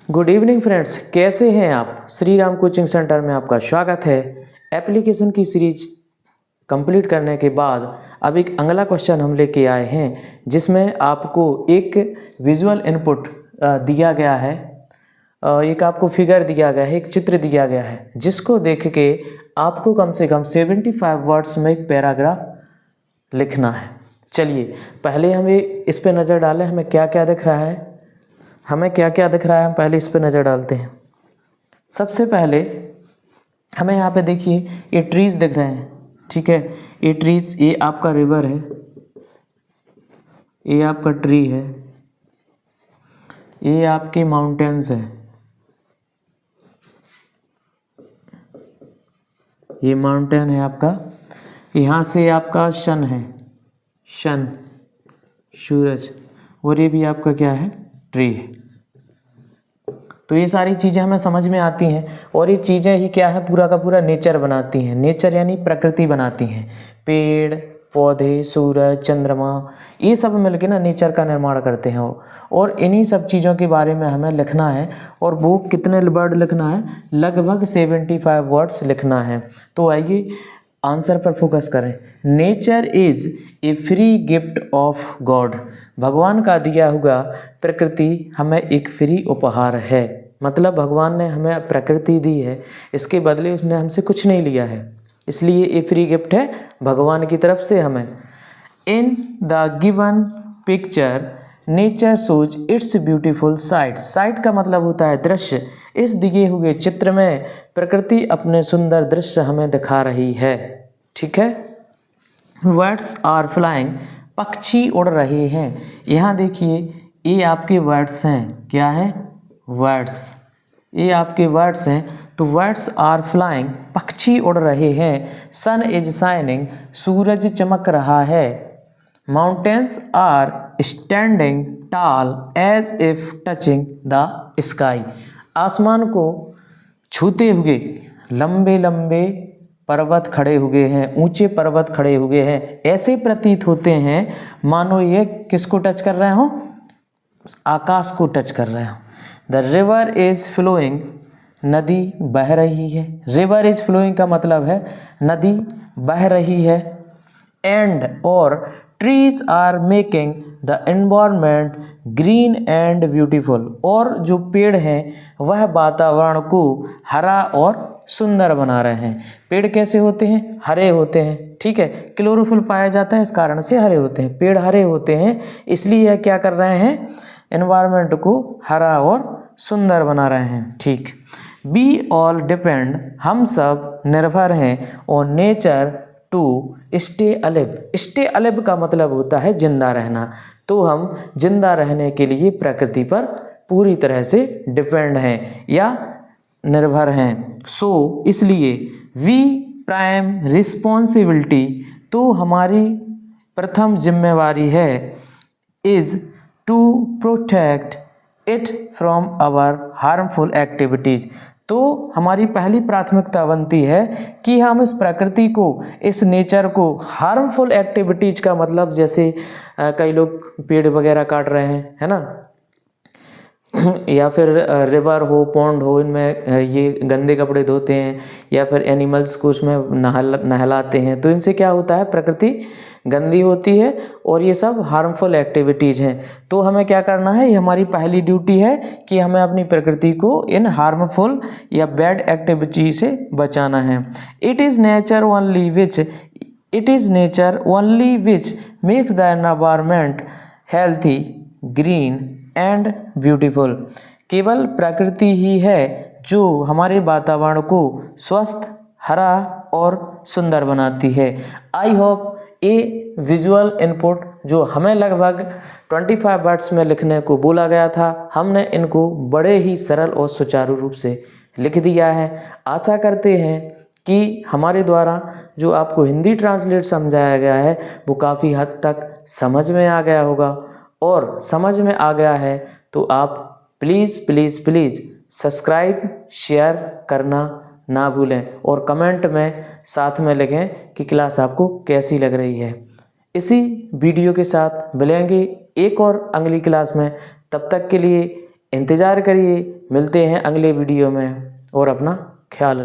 Good evening friends, कैसे हैं आप। श्री राम कोचिंग सेंटर में आपका स्वागत है। एप्लीकेशन की सीरीज कंप्लीट करने के बाद अब एक अगला क्वेश्चन हम लेके आए हैं, जिसमें आपको एक विजुअल इनपुट दिया गया है। एक आपको फिगर दिया गया है, एक चित्र दिया गया है, जिसको देख के आपको कम से कम 75 वर्ड्स में एक पैराग्राफ लिखना है। चलिए पहले हमें इस पे नज़र डालें, हमें क्या क्या दिख रहा है। हम पहले इस पे नज़र डालते हैं। सबसे पहले हमें यहाँ पे देखिए ये ट्रीज़ दिख रहे हैं, ठीक है। ये ट्रीज़, ये आपका रिवर है, ये आपका ट्री है, ये आपके माउंटेन्स है, ये माउंटेन है आपका। यहाँ से आपका सन है, सन सूरज, और ये भी आपका क्या है, ट्री है। तो ये सारी चीज़ें हमें समझ में आती हैं, और ये चीज़ें ही क्या है, पूरा का पूरा नेचर बनाती हैं। नेचर यानी प्रकृति बनाती हैं। पेड़ पौधे, सूरज, चंद्रमा, ये सब मिलके ना नेचर का निर्माण करते हैं। और इन्हीं सब चीज़ों के बारे में हमें लिखना है। और वो कितने वर्ड लिखना है, लगभग 75 वर्ड्स लिखना है। तो आइए आंसर पर फोकस करें। Nature is a free gift of God. भगवान का दिया हुआ प्रकृति हमें एक फ्री उपहार है। मतलब भगवान ने हमें प्रकृति दी है, इसके बदले उसने हमसे कुछ नहीं लिया है, इसलिए ये फ्री गिफ्ट है भगवान की तरफ से हमें। In the given picture nature shows it's beautiful sight. Site का मतलब होता है दृश्य। इस दिए हुए चित्र में प्रकृति अपने सुंदर दृश्य हमें दिखा रही है, ठीक है। वर्ड्स आर फ्लाइंग, पक्षी उड़ रहे हैं। यहाँ देखिए ये आपके वर्ड्स हैं, क्या है, वर्ड्स, ये आपके वर्ड्स हैं। तो वर्ड्स आर फ्लाइंग, पक्षी उड़ रहे हैं। सन इज शाइनिंग, सूरज चमक रहा है। Mountains are standing tall as if touching the sky. आसमान को छूते हुए लंबे लंबे पर्वत खड़े हुए हैं, ऊंचे पर्वत खड़े हुए हैं। ऐसे प्रतीत होते हैं मानो ये किसको टच कर रहे हो, आकाश को टच कर रहे हो। द रिवर इज फ्लोइंग, नदी बह रही है। रिवर इज फ्लोइंग का मतलब है नदी बह रही है। एंड और trees are making the environment green and beautiful. और जो पेड़ हैं वह वातावरण को हरा और सुंदर बना रहे हैं। पेड़ कैसे होते हैं, हरे होते हैं, ठीक है। क्लोरोफिल पाया जाता है, इस कारण से हरे होते हैं। पेड़ हरे होते हैं, इसलिए यह क्या कर रहे हैं, एनवायरनमेंट को हरा और सुंदर बना रहे हैं, ठीक। वी ऑल डिपेंड, हम सब निर्भर हैं, और nature to stay alive. Stay alive का मतलब होता है जिंदा रहना। तो हम जिंदा रहने के लिए प्रकृति पर पूरी तरह से डिपेंड हैं या निर्भर हैं। सो इसलिए वी प्राइम रिस्पॉन्सिबिलिटी, तो हमारी प्रथम जिम्मेवारी है, is to protect it from our harmful activities. तो हमारी पहली प्राथमिकता बनती है कि हम इस प्रकृति को, इस नेचर को, हार्मफुल एक्टिविटीज़ का मतलब जैसे कई लोग पेड़ वगैरह काट रहे हैं, है ना, या फिर रिवर हो, पॉन्ड हो, इनमें ये गंदे कपड़े धोते हैं, या फिर एनिमल्स को उसमें नहलाते हैं। तो इनसे क्या होता है, प्रकृति गंदी होती है, और ये सब हार्मफुल एक्टिविटीज़ हैं। तो हमें क्या करना है, ये हमारी पहली ड्यूटी है कि हमें अपनी प्रकृति को इन हार्मफुल या बैड एक्टिविटी से बचाना है। It is nature only which makes the environment healthy, green and beautiful. केवल प्रकृति ही है जो हमारे वातावरण को स्वस्थ, हरा और सुंदर बनाती है। आई होप ये विजुअल इनपुट जो हमें लगभग 25 वर्ड्स में लिखने को बोला गया था, हमने इनको बड़े ही सरल और सुचारू रूप से लिख दिया है। आशा करते हैं कि हमारे द्वारा जो आपको हिंदी ट्रांसलेट समझाया गया है वो काफ़ी हद तक समझ में आ गया होगा। और समझ में आ गया है तो आप please please please subscribe, share करना ना भूलें, और कमेंट में साथ में लिखें कि क्लास आपको कैसी लग रही है। इसी वीडियो के साथ मिलेंगे एक और अगली क्लास में। तब तक के लिए इंतज़ार करिए, मिलते हैं अगले वीडियो में और अपना ख्याल रखें।